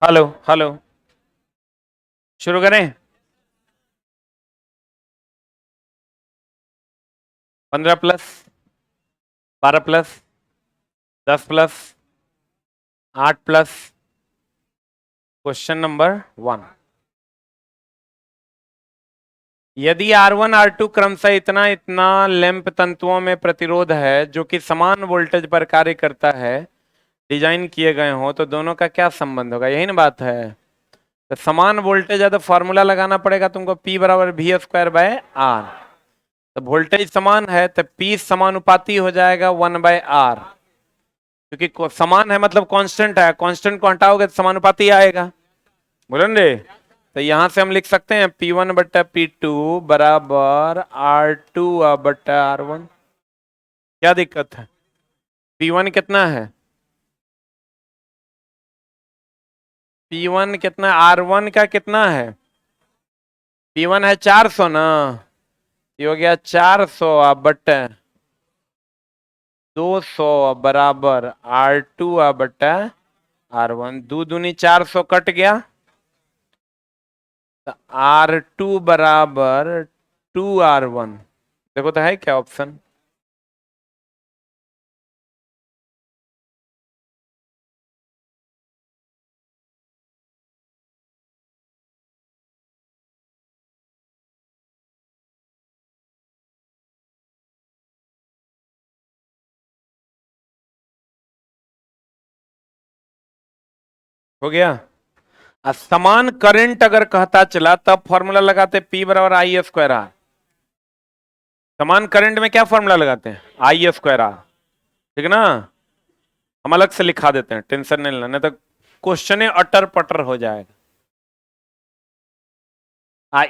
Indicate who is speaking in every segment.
Speaker 1: Hello hello. शुरू करें। 15 plus, 12 plus, 10 plus, 8 plus. Question number 1। यदि R1 R2 क्रमशः इतना इतना लैंप तंतुओं में प्रतिरोध है जो कि समान वोल्टेज पर कार्य करता है, डिजाइन किए गए हो, तो दोनों का क्या संबंध होगा? यही ना बात है। तो समान वोल्टेज है तो फॉर्मूला लगाना पड़ेगा तुमको, P बराबर V² बाय R। तो वोल्टेज समान है तो P समानुपाती हो जाएगा 1/R, क्योंकि समान है मतलब कांस्टेंट है, कांस्टेंट को हटाओगे तो समानुपाती आएगा। बोलो ना रे। तो यहां से हम लिख सकते हैं P1/P2 बराबर R2/R1। क्या दिक्कत है? P1 कितना है? P1 कितना? R1 का कितना है? P1 है 400 ना। ये हो गया 400/200 बराबर R2/R1। दो दूनी 400 कट गया, तो R2 बराबर 2R1। देखो तो है क्या ऑप्शन? हो गया। समान करंट अगर कहता चला तब फॉर्मूला लगाते P बराबर I² R। समान करंट में क्या फॉर्मूला लगाते हैं? I²R। ठीक है ना। हम अलग से लिखा देते हैं, टेंशन नहीं लेना, नहीं तो क्वेश्चन अटर पटर हो जाएगा।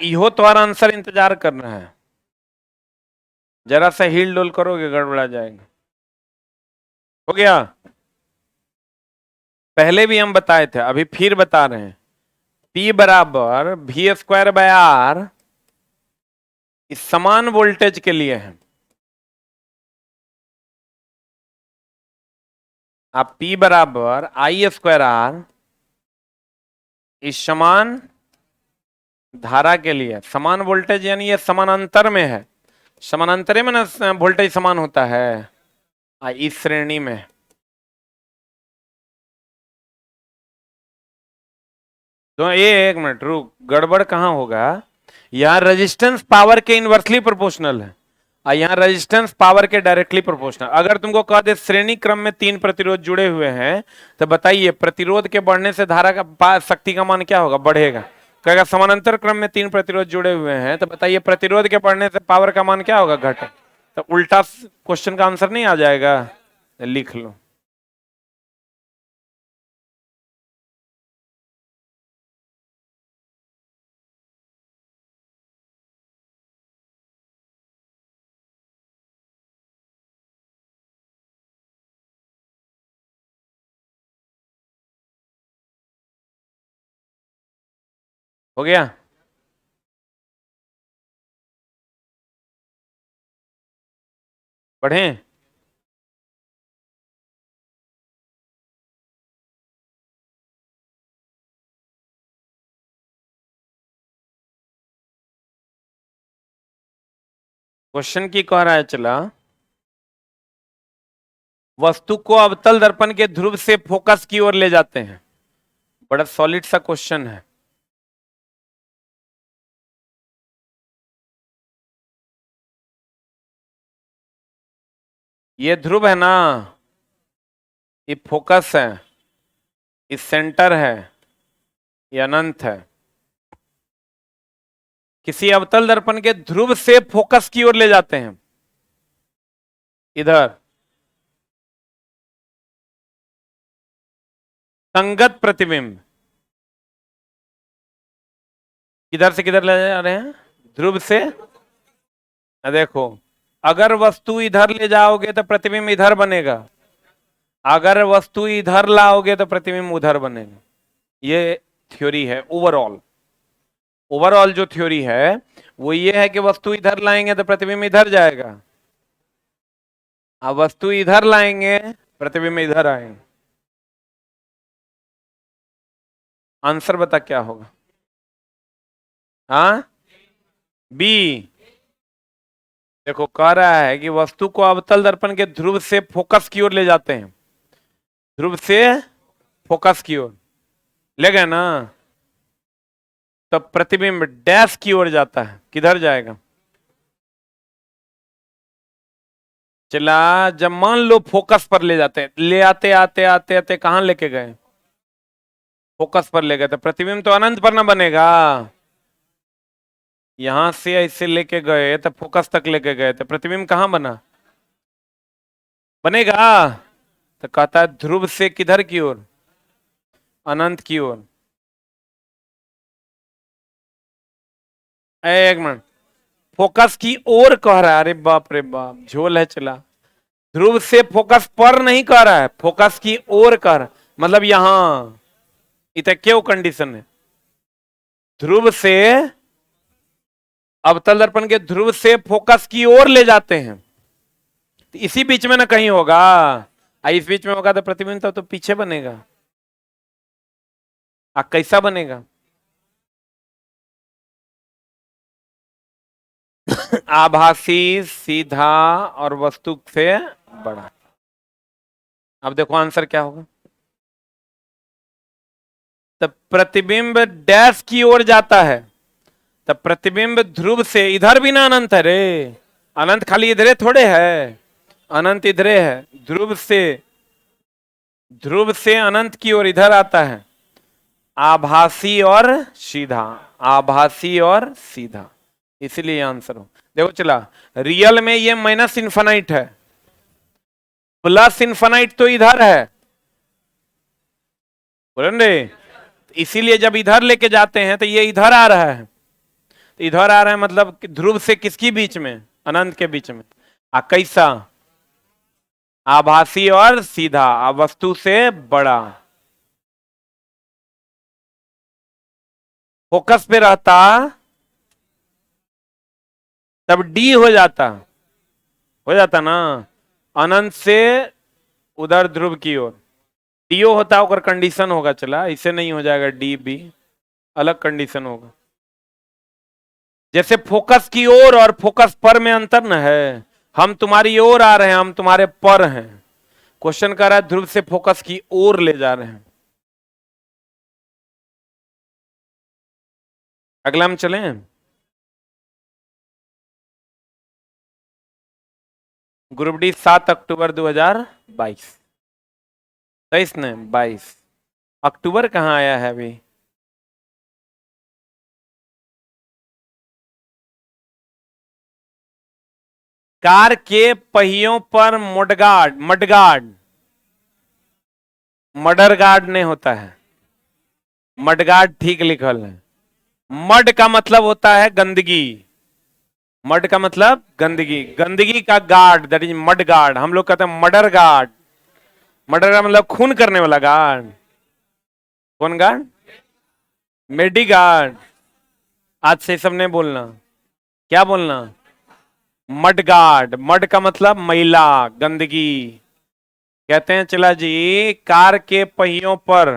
Speaker 1: इहो तुम्हारा आंसर इंतजार कर रहा है। जरा सा हिल डोल करोगे गड़बड़ा जाएगा। हो गया। पहले भी हम बताए थे, अभी फिर बता रहे हैं। P बराबर V²/R इस समान वोल्टेज के लिए है। आप P बराबर I²R इस समान धारा के लिए, समान वोल्टेज यानी ये समानांतर में है। समानांतरे में ना वोल्टेज समान होता है। इस श्रेणी में। तो ये एक मिनट रुक, गड़बड़ कहां होगा? यहाँ रेजिस्टेंस पावर के इनवर्सली प्रोपोर्शनल है और यहाँ रेजिस्टेंस पावर के डायरेक्टली प्रोपोर्शनल। अगर तुमको कह दे श्रेणी क्रम में 3 प्रतिरोध जुड़े हुए हैं, तो बताइए प्रतिरोध के बढ़ने से धारा का शक्ति का मान क्या होगा? बढ़ेगा। कहेगा समानांतर क्रम में 3 प्रतिरोध जुड़े हुए हैं, तो बताइए प्रतिरोध के बढ़ने से पावर का मान क्या होगा? घटे। तो उल्टा क्वेश्चन का आंसर नहीं आ जाएगा? तो लिख लो। हो गया। बढ़े। क्वेश्चन की कह रहा है, चला वस्तु को अवतल दर्पण के ध्रुव से फोकस की ओर ले जाते हैं। बड़ा सॉलिड सा क्वेश्चन है। ये ध्रुव है ना, ये फोकस है, ये सेंटर है, ये अनंत है। किसी अवतल दर्पण के ध्रुव से फोकस की ओर ले जाते हैं, इधर संगत प्रतिबिंब। किधर से किधर ले जा रहे हैं? ध्रुव से। देखो, अगर वस्तु इधर ले जाओगे तो प्रतिबिंब इधर बनेगा, अगर वस्तु इधर लाओगे तो प्रतिबिंब उधर बनेगा। ये थ्योरी है ओवरऑल। ओवरऑल जो थ्योरी है वो ये है कि वस्तु इधर लाएंगे तो प्रतिबिंब इधर जाएगा, अब वस्तु इधर लाएंगे प्रतिबिंब इधर आएंगे। आंसर बता क्या होगा? हाँ, बी। देखो कह रहा है कि वस्तु को अवतल दर्पण के ध्रुव से फोकस की ओर ले जाते हैं, ध्रुव से फोकस की ओर ले गए ना, तब प्रतिबिंब डैश की ओर जाता है, किधर जाएगा? चला, जब मान लो फोकस पर ले जाते हैं, ले आते आते आते आते कहां लेके गए? फोकस पर ले गए, तो प्रतिबिंब तो अनंत पर ना बनेगा। यहां से ऐसे लेके गए तो फोकस तक लेके गए, तो प्रतिबिंब कहां बना? बनेगा। तो कहता है ध्रुव से किधर की ओर? अनंत की ओर। एक मिनट, फोकस की ओर कह रहा है, अरे बाप रे बाप, झोल है चला। ध्रुव से फोकस पर नहीं कह रहा है, फोकस की ओर कह रहा है, मतलब यहां। इतना क्यों कंडीशन है? ध्रुव से, अवतल दर्पण के ध्रुव से फोकस की ओर ले जाते हैं, तो इसी बीच में ना कहीं होगा। इस बीच में होगा तो प्रतिबिंब तो पीछे बनेगा। कैसा बनेगा? आभासी, सीधा और वस्तु से बड़ा। अब देखो आंसर क्या होगा। तब प्रतिबिंब डैश की ओर जाता है, तब प्रतिबिंब ध्रुव से, इधर भी ना अनंत है रे, अनंत खाली इधरे थोड़े है, अनंत इधरे है। ध्रुव से, ध्रुव से अनंत की ओर इधर आता है, आभासी और सीधा, आभासी और सीधा, इसलिए आंसर हो। देखो चला, रियल में ये माइनस इन्फानाइट है, प्लस इन्फानाइट तो इधर है, बोल रहे, इसीलिए जब इधर लेके जाते हैं तो ये इधर आ रहा है, तो इधर आ रहा है मतलब ध्रुव से किसकी बीच में? अनंत के बीच में। कैसा? आभासी और सीधा, वस्तु से बड़ा। फोकस पे रहता तब डी हो जाता ना, अनंत से उधर ध्रुव की ओर। डीओ होता होकर कंडीशन होगा, चला इसे नहीं हो जाएगा, डी बी अलग कंडीशन होगा। जैसे फोकस की ओर और फोकस पर में अंतर न है, हम तुम्हारी ओर आ रहे हैं, हम तुम्हारे पर हैं। क्वेश्चन कर रहा है ध्रुव से फोकस की ओर ले जा रहे हैं। अगला हम चलें। ग्रुप डी 7 अक्टूबर 2022, 23 ने 22, अक्टूबर कहाँ आया है अभी? कार के पहियों पर मडगार्ड, मडगार्ड, मडर गार्ड नहीं होता है, मडगार्ड ठीक लिखल है। मड का मतलब होता है गंदगी, मड का मतलब गंदगी, गंदगी का guard, that is mud guard. हम लोग कहते हैं मर्डर गार्ड, मर्डर का मतलब खून करने वाला गार्ड। कौन गार्ड? मेडी गार्ड। आज से सब ने बोलना, क्या बोलना? मड गार्ड, मड का मतलब मैला, गंदगी। कहते हैं चला जी, कार के पहियों पर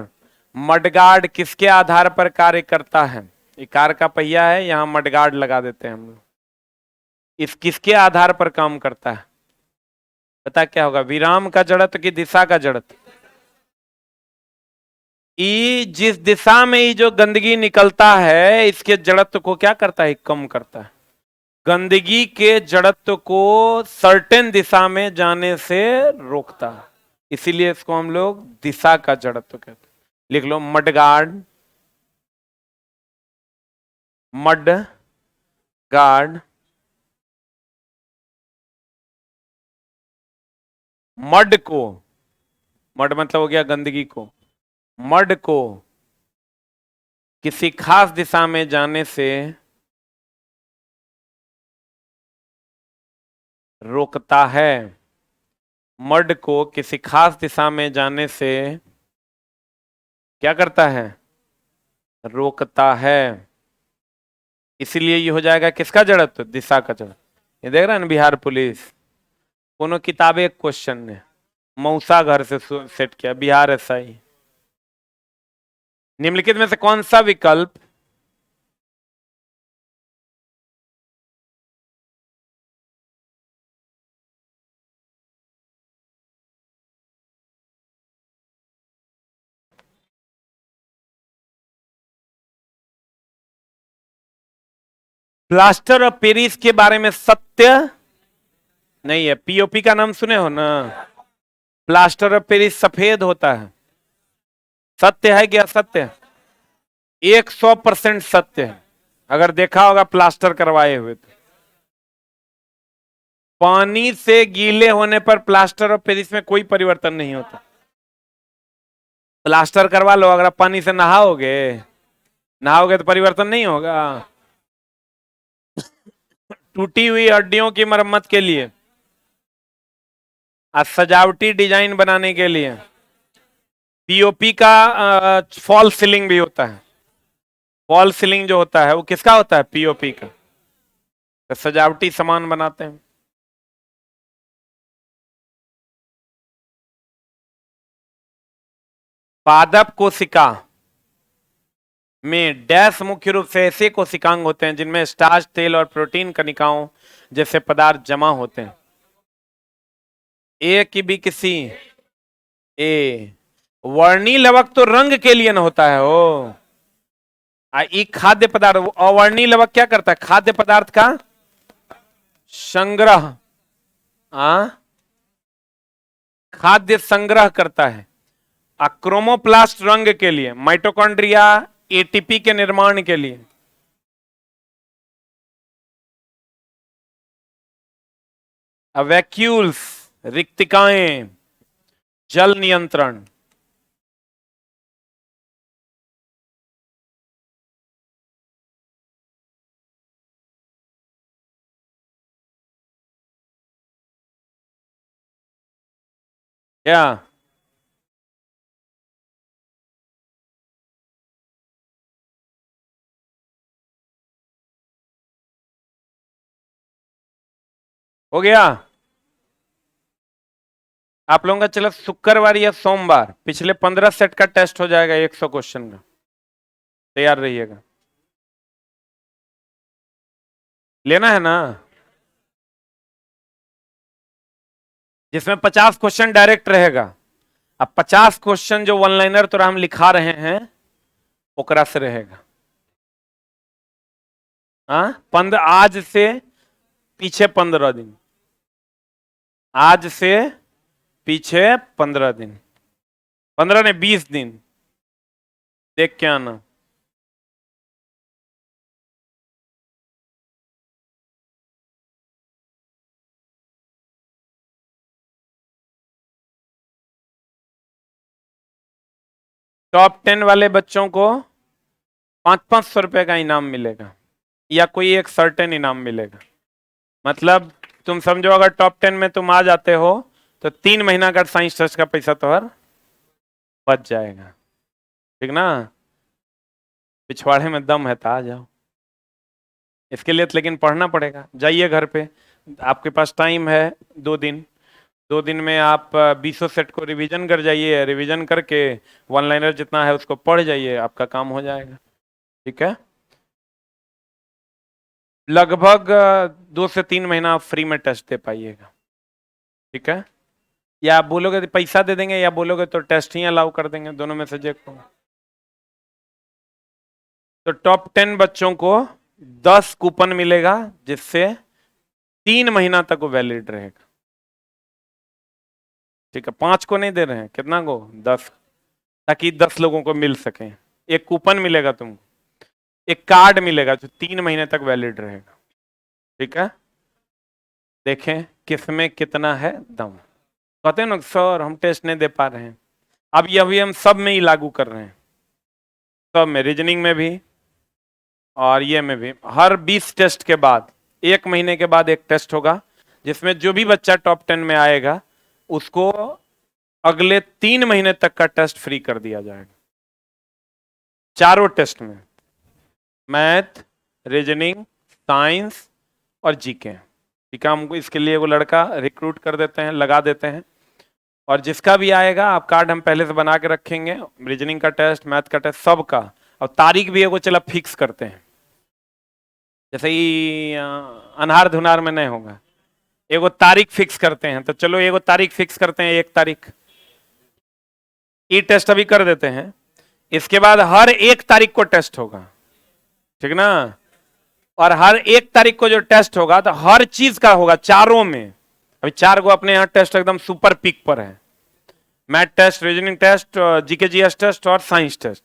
Speaker 1: मडगार्ड किसके आधार पर कार्य करता है? ये कार का पहिया है, यहां मडगार्ड लगा देते हैं हम लोग। इस किसके आधार पर काम करता है? पता क्या होगा? विराम का जड़त्व की दिशा का जड़त्व। ई जिस दिशा में ये जो गंदगी निकलता है, इसके जड़त्व को क्या करता है? कम करता है। गंदगी के जड़त्व को सर्टेन दिशा में जाने से रोकता है, इसीलिए इसको हम लोग दिशा का जड़त्व कहते हैं। लिख लो मडगार्ड, मड गार्ड, मड को, मड मतलब हो गया गंदगी को, मड को किसी खास दिशा में जाने से रोकता है, मड को किसी खास दिशा में जाने से क्या करता है? रोकता है। इसीलिए ये हो जाएगा किसका जड़त्व? दिशा का जड़त्व। ये देख रहा है ना बिहार पुलिस, कोनो किताबे एक क्वेश्चन ने मौसा घर से सेट किया, बिहार एसआई। निम्नलिखित में से कौन सा विकल्प प्लास्टर ऑफ पेरिस के बारे में सत्य नहीं है? पीओपी का नाम सुने हो ना? प्लास्टर ऑफ पेरिस सफेद होता है। सत्य है कि असत्य है? 100% सत्य है। अगर देखा होगा प्लास्टर करवाए हुए तो पानी से गीले होने पर प्लास्टर ऑफ पेरिस में कोई परिवर्तन नहीं होता। प्लास्टर करवा लो, अगर आप पानी से नहाओगे नहाओगे तो परिवर्तन नहीं होगा। टूटी हुई हड्डियों की मरम्मत के लिए, सजावटी डिजाइन बनाने के लिए पीओपी का फॉल सीलिंग भी होता है। फॉल सीलिंग जो होता है वो किसका होता है? पीओपी का। तो सजावटी सामान बनाते हैं। पादप कोशिका में डैश मुख्य रूप से ऐसे कोशिकांग होते हैं जिनमें स्टार्च, तेल और प्रोटीन कणिकाओं जैसे पदार्थ जमा होते हैं। ए की भी किसी ए वर्णी लवक तो रंग के लिए न होता है वो। ई खाद्य पदार्थ। अवर्णी लवक क्या करता है? खाद्य पदार्थ का संग्रह, खाद्य संग्रह करता है। क्रोमोप्लास्ट रंग के लिए, माइटोकॉन्ड्रिया एटीपी के निर्माण के लिए। वैक्यूल्स रिक्तिकाएं, जल नियंत्रण। क्या? हो गया आप लोगों का? चलो शुक्रवार या सोमवार पिछले 15 सेट का टेस्ट हो जाएगा 100 क्वेश्चन का। तैयार रहिएगा। लेना है ना? जिसमें 50 क्वेश्चन डायरेक्ट रहेगा। अब 50 क्वेश्चन जो वन लाइनर तो हम लिखा रहे हैं ओकरा से रहेगा। हाँ, 15 आज से पीछे 15 दिन, आज से पीछे 15 दिन, 15 ने 20 दिन देख के आना। टॉप 10 वाले बच्चों को 500-500 रुपए का इनाम मिलेगा या कोई एक सर्टेन इनाम मिलेगा। मतलब तुम समझो अगर टॉप 10 में तुम आ जाते हो तो 3 महीना का साइंस टेस्ट का पैसा तो हर बच जाएगा। ठीक ना? पिछवाड़े में दम है तो आ जाओ। इसके लिए तो लेकिन पढ़ना पड़ेगा। जाइए घर पे, आपके पास टाइम है 2 दिन। 2 दिन में आप 20 सेट को रिवीजन कर जाइए। रिवीजन करके वन लाइनर जितना है उसको पढ़ जाइए, आपका काम हो जाएगा। ठीक है? लगभग 2 से 3 महीना आप फ्री में टेस्ट दे पाइएगा। ठीक है? या आप बोलोगे तो पैसा दे देंगे, या बोलोगे तो टेस्ट ही अलाउ कर देंगे, दोनों में से जो को। तो टॉप 10 बच्चों को 10 कूपन मिलेगा जिससे 3 महीना तक वो वैलिड रहेगा। ठीक है? 5 को नहीं दे रहे हैं, कितना को? 10, ताकि 10 लोगों को मिल सके। एक कूपन मिलेगा तुमको, एक कार्ड मिलेगा जो 3 महीने तक वैलिड रहेगा। ठीक है? देखें किसमें कितना है दम। कहते हैं ना सर हम टेस्ट नहीं दे पा रहे हैं, अब ये अभी हम सब में ही लागू कर रहे हैं। सब में, रीजनिंग में भी और ये में भी। हर 20 टेस्ट के बाद 1 महीने के बाद एक टेस्ट होगा जिसमें जो भी बच्चा टॉप 10 में आएगा उसको अगले 3 महीने तक का टेस्ट फ्री कर दिया जाएगा। चारों टेस्ट में, मैथ, रीजनिंग, साइंस और जीके। ठीक है? हमको इसके लिए वो लड़का रिक्रूट कर देते हैं, लगा देते हैं। और जिसका भी आएगा आप कार्ड हम पहले से बना के रखेंगे, रीजनिंग का टेस्ट, मैथ का टेस्ट, सबका। और तारीख भी एगो चला फिक्स करते हैं, जैसे ही अनहार धुनार में नहीं होगा, एगो तारीख फिक्स करते हैं। तो चलो एगो तारीख फिक्स करते हैं, 1 तारीख। ई टेस्ट अभी कर देते हैं, इसके बाद हर 1 तारीख को टेस्ट होगा, ठीक ना। और हर 1 तारीख को जो टेस्ट होगा तो हर चीज का होगा, चारों में। अभी 4 को अपने यहाँ टेस्ट एकदम सुपर पीक पर है, math test, reasoning test, GK GS test और साइंस टेस्ट।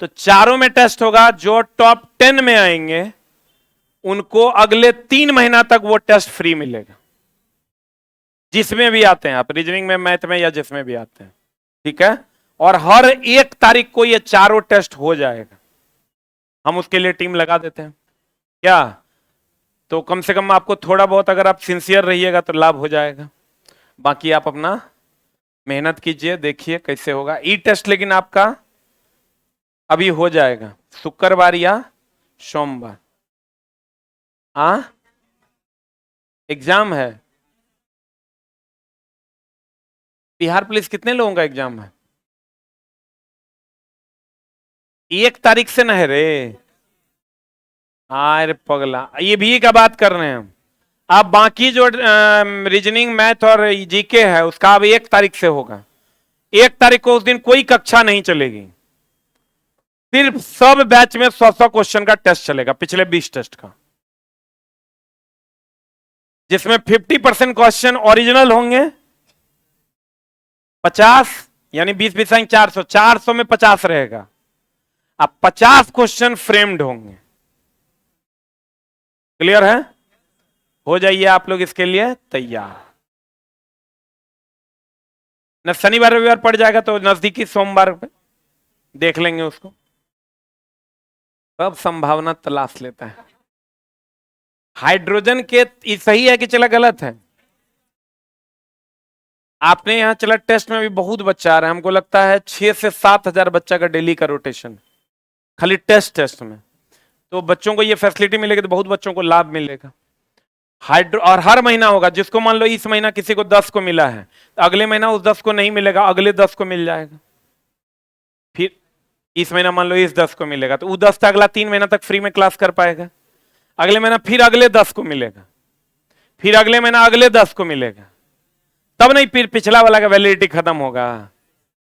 Speaker 1: तो चारों में टेस्ट होगा, जो टॉप 10 में आएंगे उनको अगले 3 महीना तक वो टेस्ट फ्री मिलेगा, जिसमें भी आते हैं आप, रीजनिंग में, मैथ में, या जिसमें भी आते हैं, ठीक है। और हर 1 तारीख को ये चारों टेस्ट हो जाएगा, हम उसके लिए टीम लगा देते हैं क्या। तो कम से कम आपको थोड़ा बहुत अगर आप सिंसियर रहिएगा तो लाभ हो जाएगा। बाकी आप अपना मेहनत कीजिए, देखिए कैसे होगा। ई टेस्ट लेकिन आपका अभी हो जाएगा शुक्रवार या सोमवार। एग्जाम है बिहार पुलिस, कितने लोगों का एग्जाम है? 1 तारीख से न है रे। अरे पगला, ये भी का बात कर रहे हैं हम। अब बाकी जो रीजनिंग, मैथ और जीके है उसका अब 1 तारीख से होगा। 1 तारीख को उस दिन कोई कक्षा नहीं चलेगी, सिर्फ सब बैच में 100 क्वेश्चन का टेस्ट चलेगा, पिछले 20 टेस्ट का, जिसमें 50% क्वेश्चन ओरिजिनल होंगे, 50 यानी 20 20 400, 400 में 50 रहेगा। अब 50 क्वेश्चन फ्रेम्ड होंगे। क्लियर है? हो जाइए आप लोग इसके लिए तैयार। न शनिवार रविवार पड़ जाएगा तो नजदीकी सोमवार पे देख लेंगे उसको, सब संभावना तलाश लेता है। हाइड्रोजन के सही है कि चला गलत है? आपने यहां चला टेस्ट में भी बहुत बच्चा आ रहा है, हमको लगता है 6 से 7 हजार बच्चा का डेली का रोटेशन खाली टेस्ट में। तो बच्चों को ये फैसिलिटी मिलेगी तो बहुत बच्चों को लाभ मिलेगा। हाइड्रो और हर महीना होगा, जिसको मान लो इस महीना किसी को 10 को मिला है, तो अगले महीना उस 10 को नहीं मिलेगा, अगले 10 को मिल जाएगा। फिर इस महीना मान लो इस 10 को मिलेगा तो वो 10 का अगला 3 महीना तक फ्री में क्लास कर पाएगा। अगले महीना फिर अगले 10 को मिलेगा, फिर अगले महीना अगले 10 को मिलेगा, तब नहीं फिर पिछला वाला का वैलिडिटी खत्म होगा।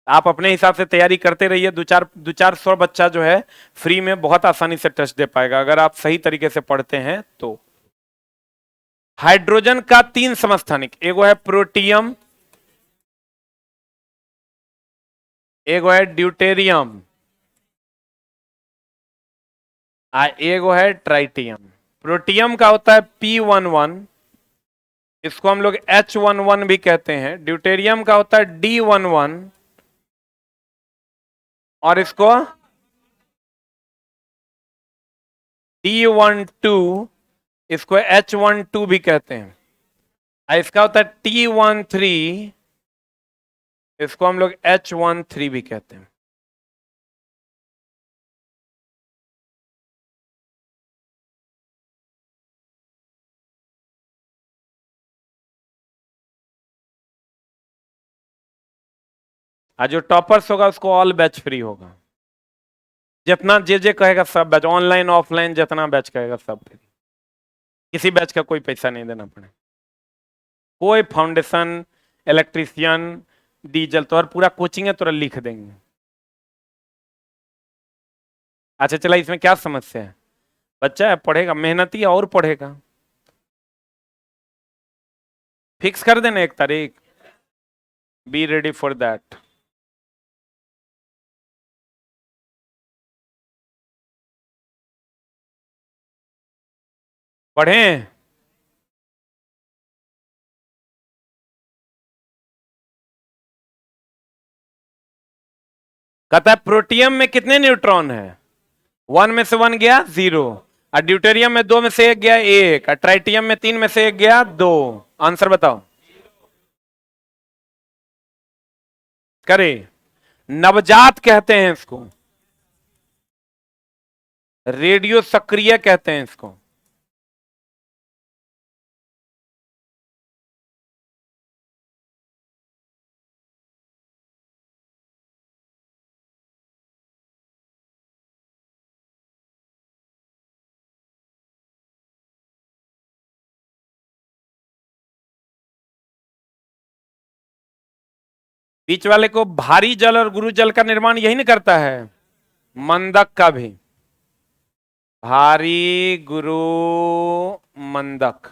Speaker 1: आप अपने हिसाब से तैयारी करते रहिए, दो चार सौ बच्चा जो है फ्री में बहुत आसानी से टेस्ट दे पाएगा अगर आप सही तरीके से पढ़ते हैं तो। हाइड्रोजन का 3 समस्थानिक, एगो है प्रोटियम, एगो है ड्यूटेरियम, एगो है ट्राइटियम। प्रोटियम का होता है P11, इसको हम लोग H11 भी कहते हैं। ड्यूटेरियम का होता है D11 और इसको D12, इसको H12 भी कहते हैं। इसका होता है T13, इसको हम लोग H13 भी कहते हैं। और जो टॉपर्स होगा उसको ऑल बैच फ्री होगा, जितना जे कहेगा सब बैच, ऑनलाइन ऑफलाइन जितना बैच कहेगा सब फ्री, किसी बैच का कोई पैसा नहीं देना पड़े। कोई फाउंडेशन, इलेक्ट्रीशियन, डीजल तो और पूरा कोचिंग है, तुरंत लिख देंगे। अच्छा चला, इसमें क्या समस्या है? बच्चा है पढ़ेगा, मेहनती है और पढ़ेगा। फिक्स कर देना 1 तारीख, बी रेडी फॉर दैट। पढ़ें। कहता है प्रोटियम में कितने न्यूट्रॉन है? 1 में से 1 गया 0, और ड्यूटेरियम में 2 में से 1 गया 1, और ट्राइटियम में 3 में से 1 गया 2। आंसर बताओ। करे, नवजात कहते हैं इसको, रेडियो सक्रिय कहते हैं इसको। बीच वाले को भारी जल और गुरु जल का निर्माण यही नहीं करता है, मंदक का भी, भारी गुरु मंदक,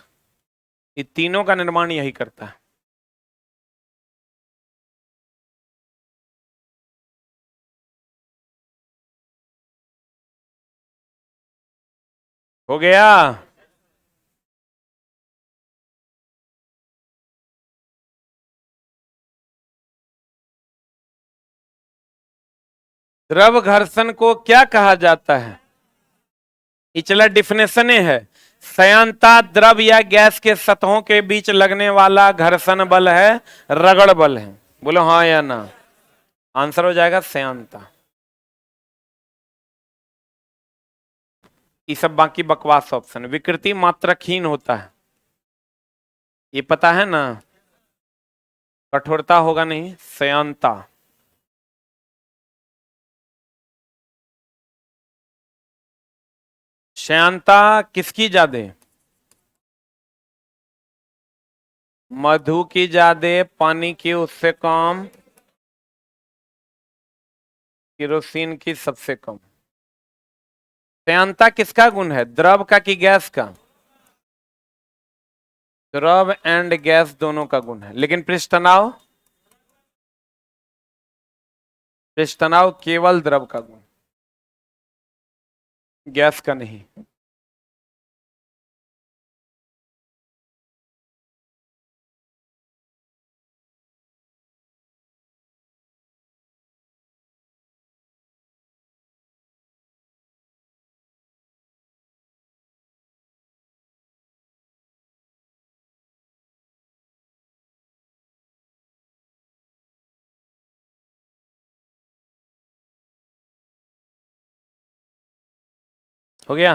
Speaker 1: ये तीनों का निर्माण यही करता है। हो गया। द्रव घर्षण को क्या कहा जाता है? इचला डिफिनेशन है, संयंता द्रव या गैस के सतहों के बीच लगने वाला घर्षण बल है, रगड़ बल है। बोलो हाँ या ना। आंसर हो जाएगा संयंता। ये सब बाकी बकवास ऑप्शन। विकृति मात्रकहीन होता है, ये पता है ना, कठोरता होगा नहीं, संयंता। श्यांता किसकी ज्यादा? मधु की ज्यादा, पानी की उससे कम, केरोसिन की सबसे कम। श्यांता किसका गुण है, द्रव का कि गैस का? द्रव एंड गैस दोनों का गुण है। लेकिन पृष्ठ तनाव, पृष्ठ तनाव केवल द्रव का गुण, गैस का नहीं। हो गया।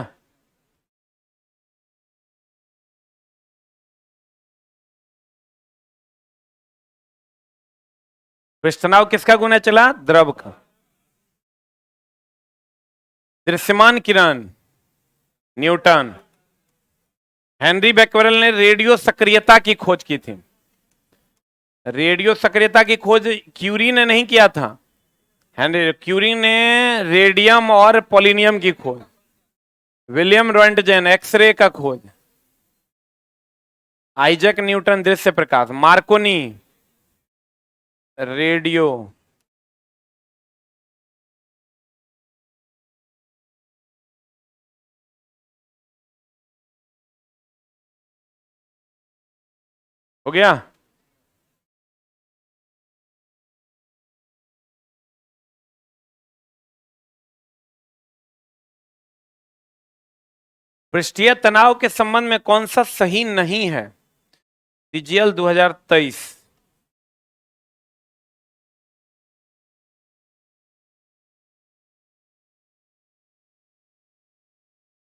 Speaker 1: पृष्ठ तनाव किसका गुण है चला? द्रव का। दृश्यमान किरण, न्यूटन। हेनरी बैक्वेरेल ने रेडियो सक्रियता की खोज की थी। रेडियो सक्रियता की खोज क्यूरी ने नहीं किया था, हेनरी क्यूरी ने रेडियम और पोलिनियम की खोज। विलियम रोएंटजेन एक्सरे का खोज। आइजैक न्यूटन दृश्य प्रकाश। Markovnikov radio. हो गया। पृष्ठीय तनाव के संबंध में कौन सा सही नहीं है? सीजीएल 2023।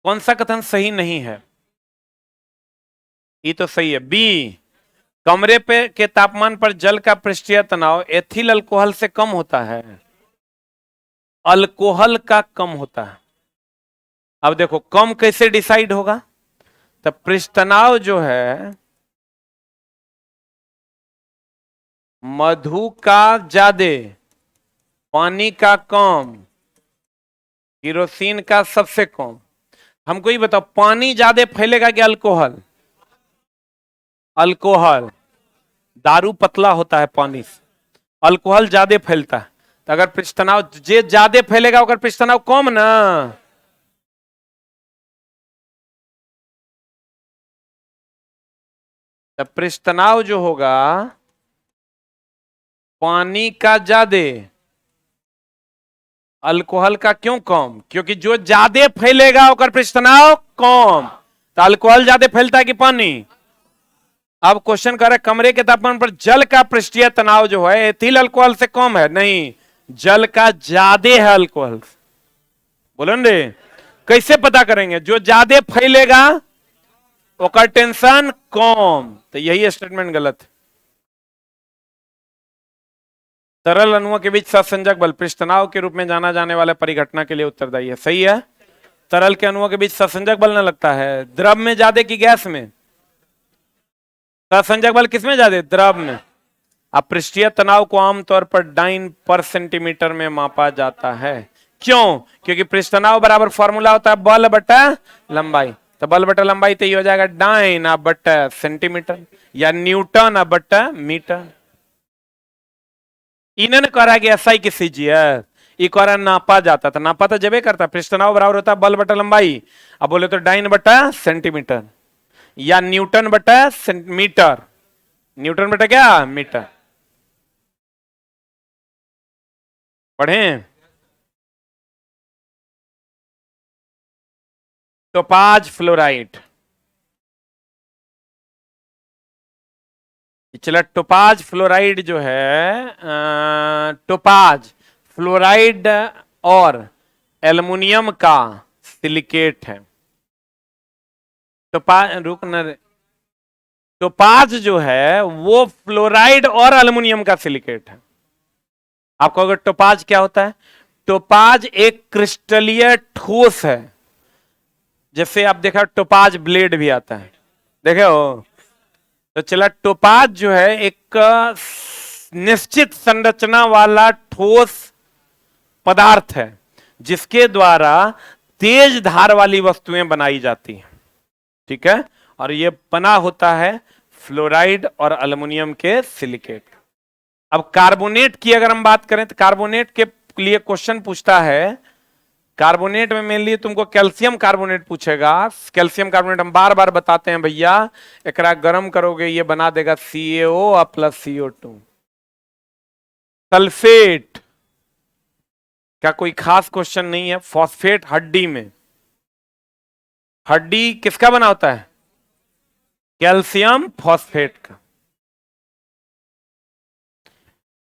Speaker 1: कौन सा कथन सही नहीं है? ये तो सही है, बी। कमरे पे के तापमान पर जल का पृष्ठीय तनाव एथिल अल्कोहल से कम होता है, अल्कोहल का कम होता है। अब देखो कम कैसे डिसाइड होगा? तो पृष्ठ तनाव जो है मधु का ज्यादा, पानी का कम, केरोसिन का सबसे कम। हमको ये बताओ पानी ज्यादा फैलेगा कि अल्कोहल? अल्कोहल। दारू पतला होता है पानी से, अल्कोहल ज्यादा फैलता है। तो अगर पृष्ठ तनाव जे ज्यादा फैलेगा अगर पृष्ठ तनाव कम ना, तो पृष्ठ तनाव जो होगा पानी का ज्यादा, अल्कोहल का क्यों कम? क्योंकि जो ज्यादा फैलेगा ओकर पृष्ठ तनाव कम। तो अल्कोहल ज्यादा फैलता है कि पानी? अब क्वेश्चन कर रहे कमरे के तापमान पर जल का पृष्ठीय तनाव जो है एथिल अल्कोहल से कम है, नहीं, जल का ज्यादा है अल्कोहल। बोलो रे, कैसे पता करेंगे? जो ज्यादा फैलेगा ओकर टेंशन कम। तो यही स्टेटमेंट गलत है। तरल अणुओं के बीच सहसंजक बल पृष्ठ तनाव के रूप में जाना जाने वाला परिघटना के लिए उत्तरदायी है। सही है। तरल के अणुओं के बीच सहसंजक बल न लगता है, द्रव में ज्यादा कि गैस में? सहसंजक बल किसमें ज्यादा? द्रव में। अब पृष्ठीय तनाव को आमतौर पर डाइन पर सेंटीमीटर में मापा जाता है। क्यों? क्योंकि पृष्ठ तनाव बराबर फॉर्मूला होता है बल बटा लंबाई, तो बल बटा लंबाई तो ये हो जाएगा डाइन अब बटा सेंटीमीटर या न्यूटन अब बटा मीटर। इन्होंने करा कि एसआई की सीजीएस ई करा नापा जाता था, नापा तो जबे करता पृष्ठ तनाव बराबर होता है बल बटा लंबाई, अब बोले तो डाइन बटा सेंटीमीटर या न्यूटन बटा मीटर, न्यूटन बटा क्या मीटर। पढ़ें? टोपाज फ्लोराइड, चला टोपाज फ्लोराइड जो है टोपाज फ्लोराइड और एल्युमिनियम का सिलिकेट है। टोपाज रुक न, टोपाज जो है वो फ्लोराइड और एल्युमिनियम का सिलिकेट है। आपको अगर टोपाज क्या होता है? टोपाज एक क्रिस्टलीय ठोस है, जैसे आप देखा टोपाज ब्लेड भी आता है, देखे हो? तो चला टोपाज जो है एक निश्चित संरचना वाला ठोस पदार्थ है जिसके द्वारा तेज धार वाली वस्तुएं बनाई जाती हैं, ठीक है? और ये बना होता है फ्लोराइड और एल्युमिनियम के सिलिकेट। अब कार्बोनेट की अगर हम बात करें तो कार्बोनेट के लिए क्वेश्चन पूछता है, कार्बोनेट में मेनली तुमको कैल्शियम कार्बोनेट पूछेगा। कैल्शियम कार्बोनेट हम बार बार बताते हैं भैया, एकरा गर्म करोगे ये बना देगा CaO प्लस CO2। सल्फेट क्या कोई खास क्वेश्चन नहीं है। फॉस्फेट हड्डी में, हड्डी किसका बना होता है? कैल्शियम फॉस्फेट का।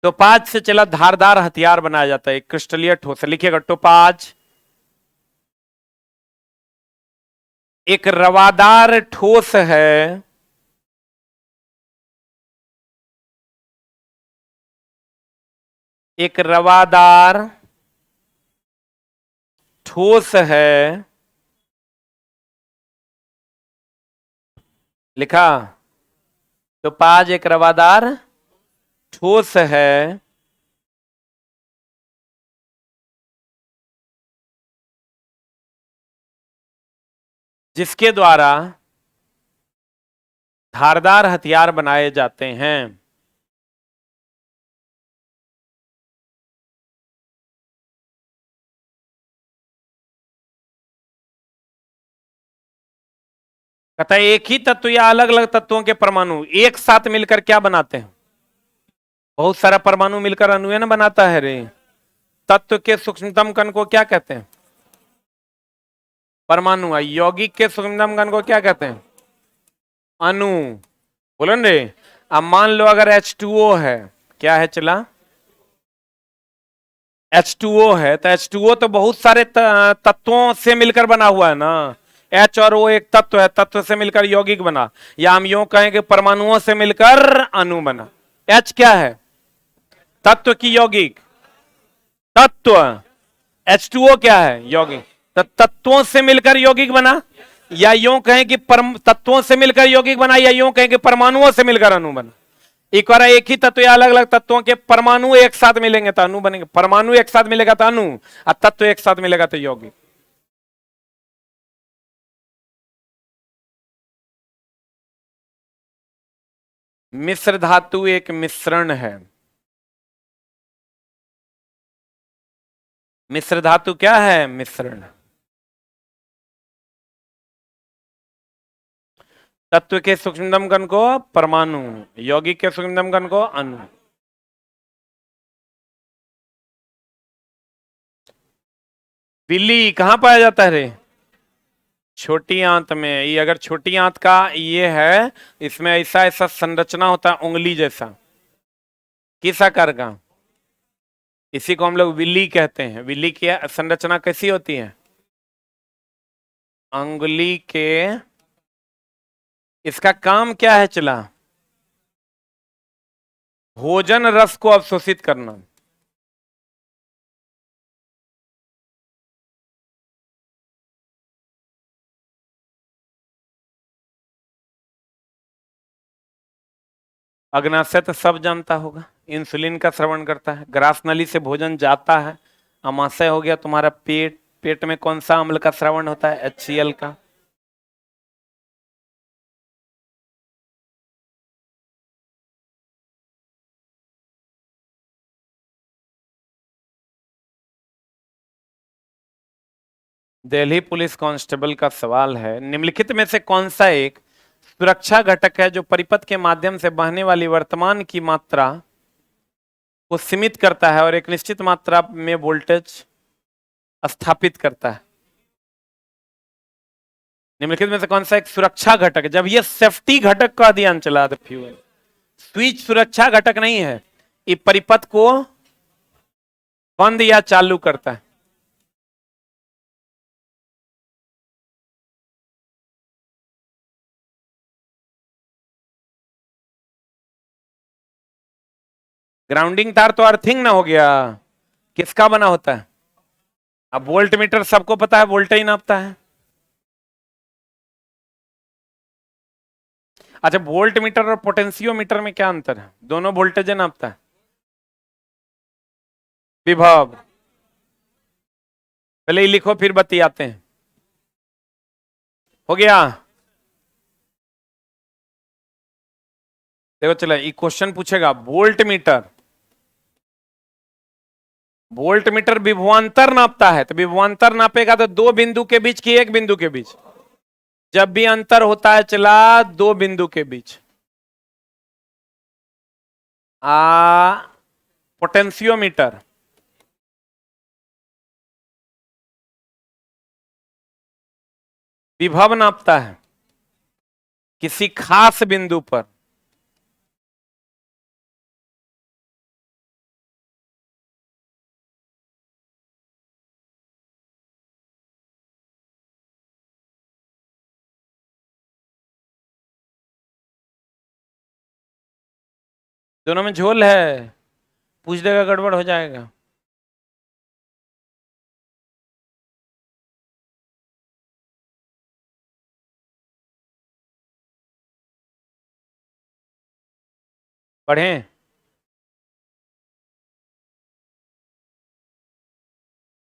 Speaker 1: टोपाज से चला धारदार हथियार बनाया जाता है, क्रिस्टलीय ठोस। लिखिएगा टोपाज एक रवादार ठोस है एक रवादार ठोस है, लिखा? टोपाज एक रवादार ठोस है जिसके द्वारा धारदार हथियार बनाए जाते हैं। कहता है एक ही तत्व या अलग अलग तत्वों के परमाणु एक साथ मिलकर क्या बनाते हैं? बहुत सारा परमाणु मिलकर अणु न बनाता है रे। तत्व के सूक्ष्मतम कण को क्या कहते हैं? परमाणु। यौगिक के सूक्ष्मतम कण को क्या कहते हैं? अणु। बोलो न रे। अब मान लो अगर H2O है, क्या है चला? H2O है, तो H2O तो बहुत सारे तत्वों से मिलकर बना हुआ है ना। H और O एक तत्व है, तत्व से मिलकर यौगिक बना, या हम यूं कहें कि परमाणुओं से मिलकर अणु बना। H क्या है? तत्व की यौगिक, तत्व। H2O क्या है? यौगिक। तो तत्वों से मिलकर यौगिक बना, या यूं कहें कि तत्वों से मिलकर यौगिक बना, या यूं कहें कि परमाणुओं से मिलकर अणु बना। एक बार एक ही तत्व या अलग अलग तत्वों के परमाणु एक साथ मिलेंगे तो अणु बनेंगे, परमाणु एक साथ मिलेगा तो अणु, और तत्व एक साथ मिलेगा तो यौगिक। मिश्र धातु एक मिश्रण है। मिश्र धातु क्या है? मिश्रण। तत्व के सूक्ष्मतम कण को परमाणु, यौगिक के सूक्ष्मतम कण को अणु। बिल्ली कहां पाया जाता है रे? छोटी आंत में। ये अगर छोटी आंत का ये है, इसमें ऐसा ऐसा संरचना होता है उंगली जैसा, किस आकार का? इसी को हम लोग विल्ली कहते हैं। विल्ली की संरचना कैसी होती है? अंगुली के। इसका काम क्या है चला? भोजन रस को अवशोषित करना। अग्नाशय तो सब जानता होगा, इंसुलिन का स्रवण करता है। ग्रास नली से भोजन जाता है। अमाशय हो गया तुम्हारा पेट, पेट में कौन सा अम्ल का स्रवण होता है? HCl का। दिल्ली पुलिस कांस्टेबल का सवाल है, निम्नलिखित में से कौन सा एक सुरक्षा घटक है जो परिपथ के माध्यम से बहने वाली वर्तमान की मात्रा को सीमित करता है और एक निश्चित मात्रा में वोल्टेज स्थापित करता है? निम्नलिखित में से कौन सा एक सुरक्षा घटक है? जब ये सेफ्टी घटक का अध्ययन चला था फ्यूल, स्विच सुरक्षा घटक नहीं है, ये परिपथ को बंद या चालू करता है। ग्राउंडिंग तार तो अर्थिंग ना हो गया, किसका बना होता है? अब वोल्ट मीटर सबको पता है वोल्टेज नापता है। अच्छा, वोल्ट मीटर और पोटेंशियोमीटर में क्या अंतर है? दोनों वोल्टेज नापता है। विभव, पहले ही लिखो फिर बतियाते हैं। हो गया? देखो चलो, ये क्वेश्चन पूछेगा वोल्ट मीटर विभवांतर नापता है, तो विभवांतर नापेगा तो दो बिंदु के बीच की एक बिंदु के बीच? जब भी अंतर होता है चला दो बिंदु के बीच। पोटेंशियोमीटर विभव नापता है किसी खास बिंदु पर। दोनों में झोल है, पूछ देगा गड़बड़ हो जाएगा। पढ़ें?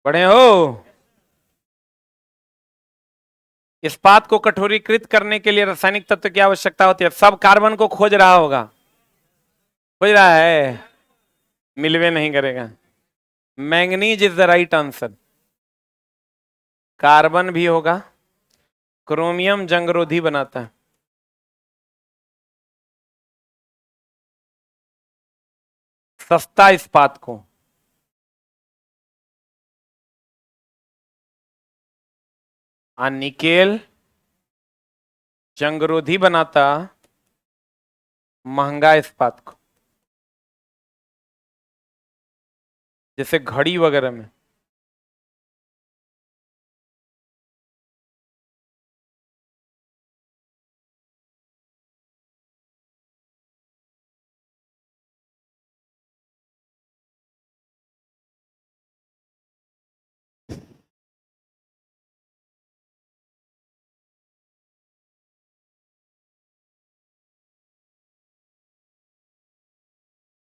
Speaker 1: पढ़े हो? इस्पात को कठोरीकृत करने के लिए रासायनिक तत्व की आवश्यकता होती है। सब कार्बन को खोज रहा होगा, खोज रहा है, मिलवे नहीं करेगा। Manganese is the right answer. Carbon भी होगा, क्रोमियम जंगरोधी बनाता है। सस्ता इस्पात को निकेल जंगरोधी बनाता महंगा इस्पात को, जैसे घड़ी वगैरह में।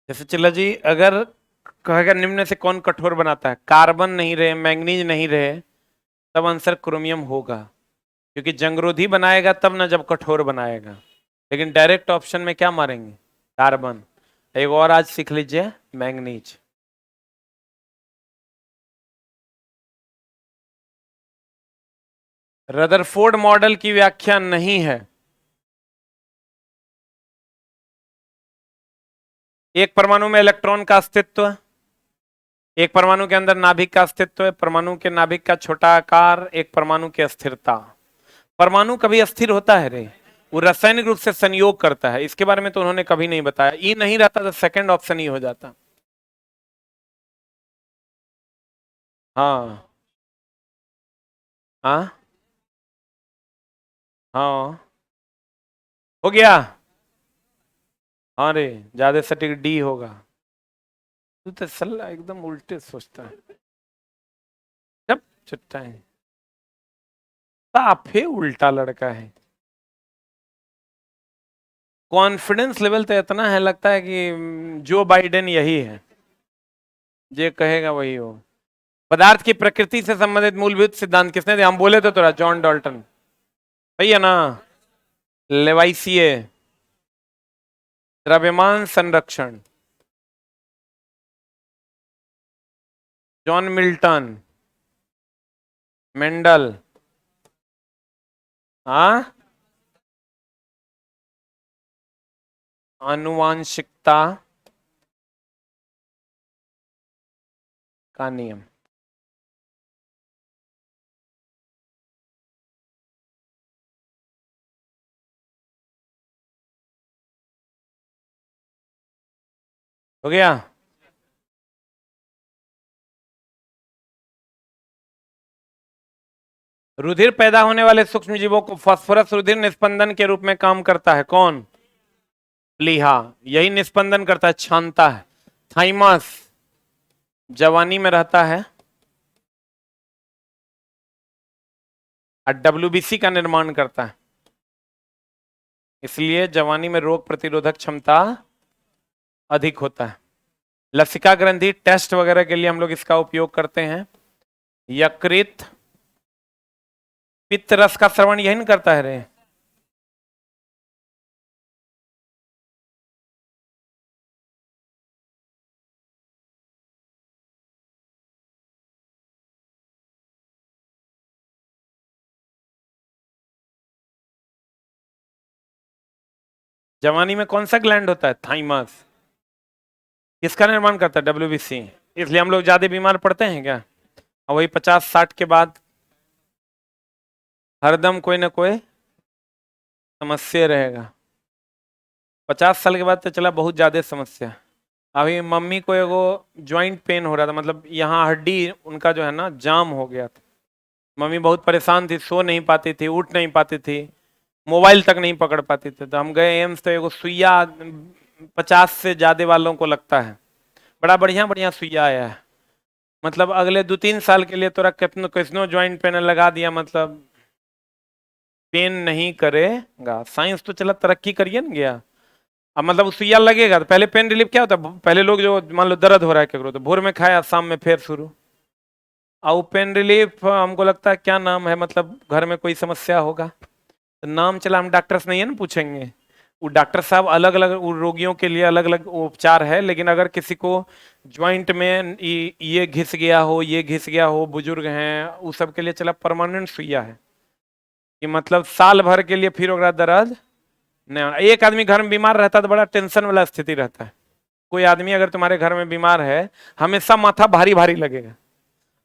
Speaker 1: जैसे चला जी, अगर कहेगा निम्न से कौन कठोर बनाता है, कार्बन नहीं रहे, मैंगनीज नहीं रहे, तब आंसर क्रोमियम होगा, क्योंकि जंगरोधी बनाएगा तब ना जब कठोर बनाएगा। लेकिन डायरेक्ट ऑप्शन में क्या मारेंगे? कार्बन। एक और आज सीख लीजिए, मैंगनीज। रदरफोर्ड मॉडल की व्याख्या नहीं है। एक परमाणु में इलेक्ट्रॉन का अस्तित्व, एक परमाणु के अंदर नाभिक का अस्तित्व है, परमाणु के नाभिक का छोटा आकार, एक परमाणु की अस्थिरता। परमाणु कभी अस्थिर होता है रे? वो रासायनिक रूप से संयोग करता है, इसके बारे में तो उन्होंने कभी नहीं बताया। ई नहीं रहता तो सेकंड ऑप्शन ही हो जाता। हाँ हाँ हाँ, हो गया। हाँ रे, ज्यादा सटीक डी होगा। तू तो सल्ला एकदम उल्टे सोचता है। जब चुट्टा है, साफे उल्टा लड़का है। कॉन्फिडेंस लेवल तो इतना है, लगता है कि जो बाइडेन यही है, जे कहेगा वही हो। पदार्थ की प्रकृति से संबंधित मूलभूत सिद्धांत किसने दिया? हम बोले तो थोड़ा, जॉन डाल्टन, सही है ना? लेवाइसिए, द्रव्यमान संरक्षण, जॉन मिल्टन, मेंडल, हाँ, आनुवांशिकता का नियम। हो गया? रुधिर पैदा होने वाले सूक्ष्म जीवों को फास्फोरस रुधिर निस्पंदन के रूप में काम करता है, कौन? प्लीहा, यही निस्पंदन करता है, छानता है। थाइमस जवानी में रहता है और डब्ल्यूबीसी का निर्माण करता है, इसलिए जवानी में रोग प्रतिरोधक क्षमता अधिक होता है। लसिका ग्रंथि टेस्ट वगैरह के लिए हम लोग इसका उपयोग करते हैं। यकृत पित्त रस का श्रवण यही नहीं करता है रे? जवानी में कौन सा ग्लैंड होता है? थाइमस। किसका निर्माण करता है? डब्ल्यूबीसी। इसलिए हम लोग ज्यादा बीमार पड़ते हैं क्या? और वही 50-60 के बाद हरदम कोई ना कोई समस्या रहेगा। 50 साल के बाद तो चला बहुत ज्यादा समस्या। अभी मम्मी को एगो ज्वाइंट पेन हो रहा था, मतलब यहाँ हड्डी उनका जो है ना जाम हो गया था। मम्मी बहुत परेशान थी, सो नहीं पाती थी, उठ नहीं पाती थी, मोबाइल तक नहीं पकड़ पाती थी। तो हम गए एम्स, तो एगो सुइया 50 से ज्यादा वालों को लगता है, बड़ा बढ़िया बढ़िया सुइया आया है। मतलब अगले 2-3 साल के लिए तोरा कितनो किसनो ज्वाइंट पेन लगा दिया, मतलब पेन नहीं करेगा। साइंस तो चला तरक्की करिए ना गया। अब मतलब सुइया लगेगा तो पहले पेन रिलीफ क्या होता है? पहले लोग जो मान लो दर्द हो रहा है केकरो, तो भोर में खाया, शाम में फिर शुरू। और पेन रिलीफ हमको लगता है क्या नाम है, मतलब घर में कोई समस्या होगा तो नाम चला, हम डॉक्टर से नहीं है ना पूछेंगे। वो डॉक्टर साहब अलग अलग रोगियों के लिए अलग अलग उपचार है, लेकिन अगर किसी को ज्वाइंट में ये घिस गया हो, ये घिस गया हो, बुजुर्ग हैं, उस सब के लिए चला परमानेंट सुइया है कि मतलब साल भर के लिए फिर होगा दर्द नहीं। एक आदमी घर में बीमार रहता तो बड़ा टेंशन वाला स्थिति रहता है। कोई आदमी अगर तुम्हारे घर में बीमार है, हमेशा माथा भारी भारी लगेगा।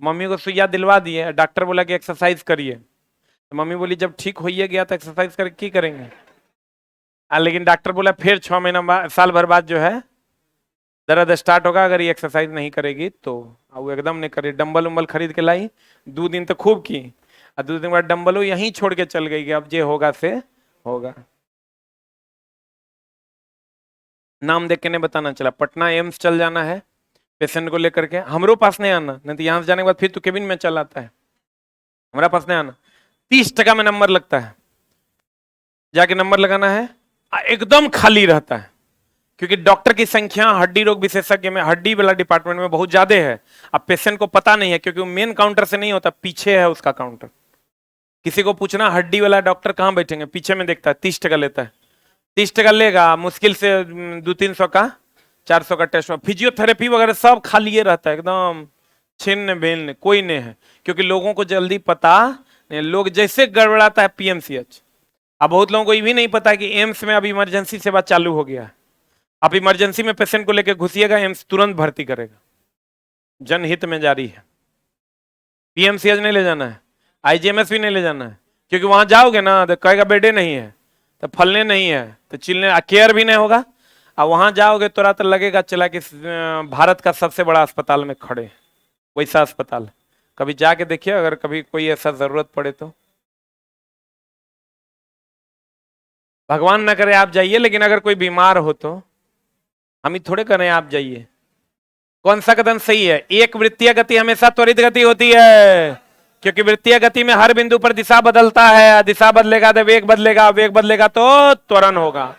Speaker 1: मम्मी को सुइया दिलवा दिए, डॉक्टर बोला कि एक्सरसाइज करिए, तो मम्मी बोली जब ठीक होइए गया तो एक्सरसाइज कर की करेंगे। लेकिन डॉक्टर बोला फिर 6 महीना बाद, साल भर बाद जो है दर्द स्टार्ट होगा अगर ये एक्सरसाइज नहीं करेगी तो। वो एकदम नहीं करी, डंबल उम्बल खरीद के लाई, 2 दिन तो खूब की, और 2 दिन बाद डंबल यहीं छोड़ के चल गई कि अब जे होगा से होगा। नाम देख के नहीं बताना चला, पटना एम्स चल जाना है पेशेंट को लेकर के, हमरो पास नहीं आना, नहीं तो यहाँ से जाने के बाद फिर तो केबिन में चल आता है, हमारा पास नहीं आना। 30% में नंबर लगता है, जाके नंबर लगाना है, एकदम खाली रहता है, क्योंकि डॉक्टर की संख्या हड्डी रोग विशेषज्ञ में, हड्डी वाला डिपार्टमेंट में बहुत ज्यादा है। अब पेशेंट को पता नहीं है, क्योंकि वो मेन काउंटर से नहीं होता, पीछे है उसका काउंटर। किसी को पूछना हड्डी वाला डॉक्टर कहाँ बैठेंगे, पीछे में देखता है, 30% लेता है। 30% लेगा, मुश्किल से 200-300 का 400 का टेस्ट। फिजियोथेरेपी वगैरह सब खाली रहता है, एकदम छिन्न भिन्न, कोई नहीं है, क्योंकि लोगों को जल्दी पता नहीं। लोग जैसे गड़बड़ाता है पीएमसीएच। अब बहुत लोगों को ये भी नहीं पता कि एम्स में अब इमरजेंसी सेवा चालू हो गया है। आप इमरजेंसी में पेशेंट को लेकर घुसिएगा, एम्स तुरंत भर्ती करेगा, जनहित में जारी है। पीएमसीएच नहीं ले जाना है, आईजीएमएस भी नहीं ले जाना है, क्योंकि वहां जाओगे ना तो कहेगा बेडे नहीं है, तो फलने नहीं है, तो चिल्लने, केयर भी नहीं होगा। और वहां जाओगे तो रात लगेगा चला कि भारत का सबसे बड़ा अस्पताल में खड़े, वैसा अस्पताल। कभी जाके देखिए अगर कभी कोई ऐसा जरूरत पड़े तो। भगवान ना करे आप जाइए, लेकिन अगर कोई बीमार हो तो हम ही थोड़े करें आप जाइए। कौन सा कदम सही है? एक वृत्तीय गति हमेशा त्वरित गति होती है, क्योंकि वृत्तीय गति में हर बिंदु पर दिशा बदलता है, दिशा बदलेगा तो वेग बदलेगा, वेग बदलेगा तो त्वरण होगा।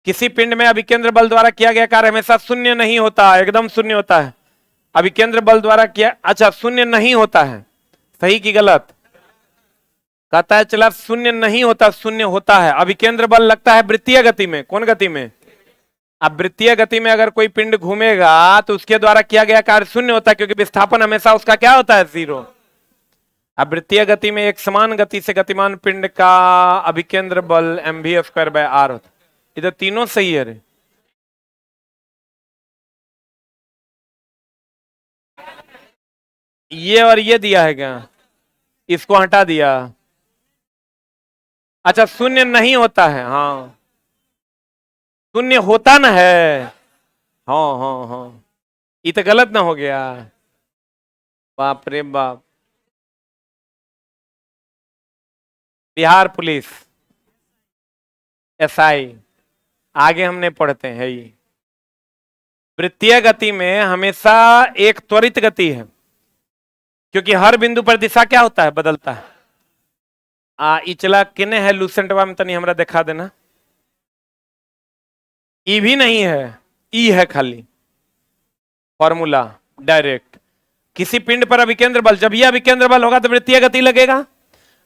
Speaker 1: किसी पिंड में अभिकेंद्र बल द्वारा किया गया कार्य हमेशा शून्य नहीं होता, एकदम शून्य होता है। अभिकेंद्र बल द्वारा किया, अच्छा शून्य नहीं होता है, सही की गलत? कहता है चला शून्य नहीं होता, शून्य होता है। अभिकेंद्र बल लगता है वृत्तीय गति में। कौन गति में? अब वृत्तीय गति में अगर कोई पिंड घूमेगा तो उसके द्वारा किया गया कार्य शून्य होता है, क्योंकि विस्थापन हमेशा उसका क्या होता है? 0। अब वृत्तीय गति में एक समान गति से गतिमान पिंड का अभिकेंद्र बल mv²/r होता है। इधर तीनों सही है रे। ये और ये दिया है क्या? इसको हटा दिया। अच्छा शून्य नहीं होता है, हाँ शून्य होता ना है। हाँ हाँ हाँ, ये तो गलत ना हो गया? बाप रे बाप। बिहार पुलिस एसआई, आगे हमने पढ़ते हैं ये। वृत्तीय गति में हमेशा एक त्वरित गति है, क्योंकि हर बिंदु पर दिशा क्या होता है? बदलता है। इचला किने है लूसेंटवा में तनी हमरा दिखा देना। ई भी नहीं है, ई है खाली फॉर्मूला डायरेक्ट। किसी पिंड पर अभिकेंद्र बल, जब यह अभिकेंद्र बल होगा तो वृत्तीय गति लगेगा।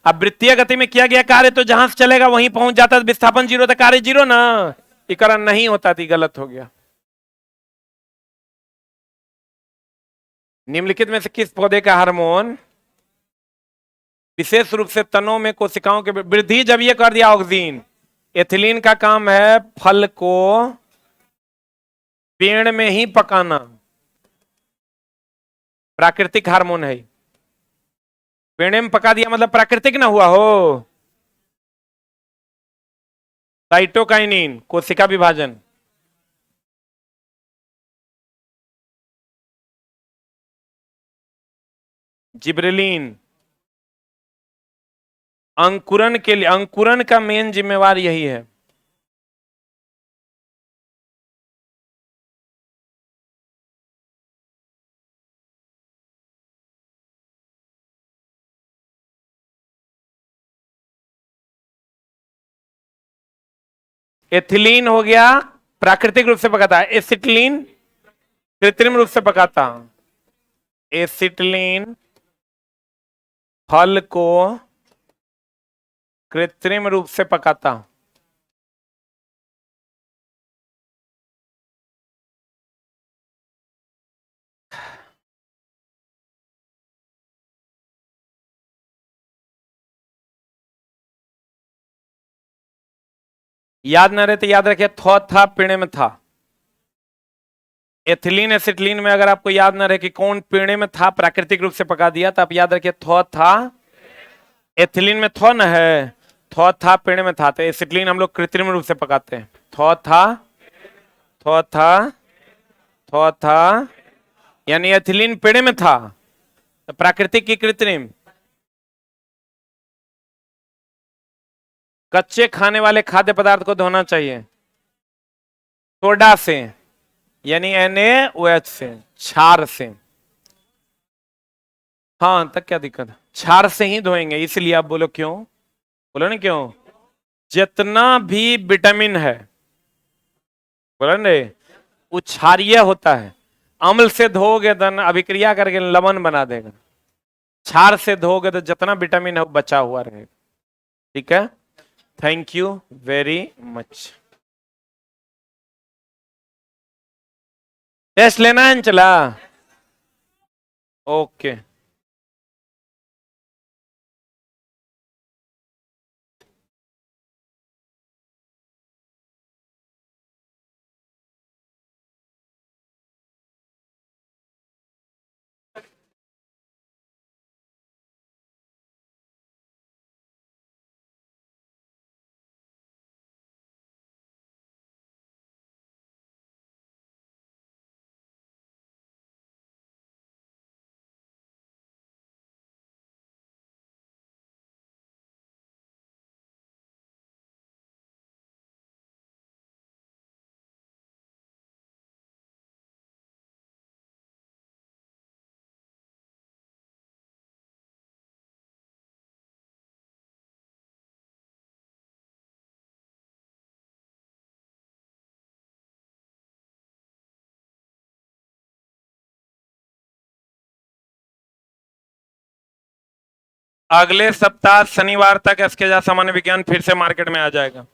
Speaker 1: अब वृत्तीय गति में किया गया कार्य तो जहां से चलेगा वहीं पहुंच जाता, विस्थापन 0 था, कार्य 0 ना। इकरण नहीं होता थी, गलत हो गया। निम्नलिखित में से किस पौधे का हार्मोन विशेष रूप से तनों में कोशिकाओं के वृद्धि, जब ये कर दिया ऑक्सीन। एथिलीन का काम है फल को पेड़ में ही पकाना, प्राकृतिक हार्मोन है। पेड़ में पका दिया मतलब प्राकृतिक ना हुआ हो। साइटोकाइनिन कोशिका विभाजन। जिब्रेलिन अंकुरन के लिए, अंकुरन का मेन जिम्मेवार यही है। एथिलीन हो गया प्राकृतिक रूप से पकाता है, एसिटिलीन कृत्रिम रूप से पकाता। एसिटिलीन फल को कृत्रिम रूप से पकाता। याद ना रहे तो याद रखिए, थौ था पीणे में था। एथिलीन एसिटिलीन में अगर आपको याद ना रहे कि कौन पीणे में था, प्राकृतिक रूप से पका दिया, तो आप याद रखिए थौ था। एथिलीन में थौ न है, थौ था पीणे में था, तो एसिटिलीन हम लोग कृत्रिम रूप से पकाते हैं। थौ था, थौ था, थौ था, यानी एथिलीन पेड़े में था, तो प्राकृतिक की कृत्रिम। कच्चे खाने वाले खाद्य पदार्थ को धोना चाहिए सोडा से, यानी NaOH से, क्षार से। हाँ तक क्या दिक्कत है, क्षार से ही धोएंगे। इसलिए आप बोलो क्यों, बोलो ना क्यों। जितना भी विटामिन है, बोलो ना, वो क्षारीय होता है। अम्ल से धोगे तो अभिक्रिया करके लवण बना देगा। क्षार से धोगे तो जितना विटामिन है वो बचा हुआ रहेगा। ठीक है, thank you very much. Test लेना है चला, ओके। अगले सप्ताह शनिवार तक एसके सामान्य विज्ञान फिर से मार्केट में आ जाएगा।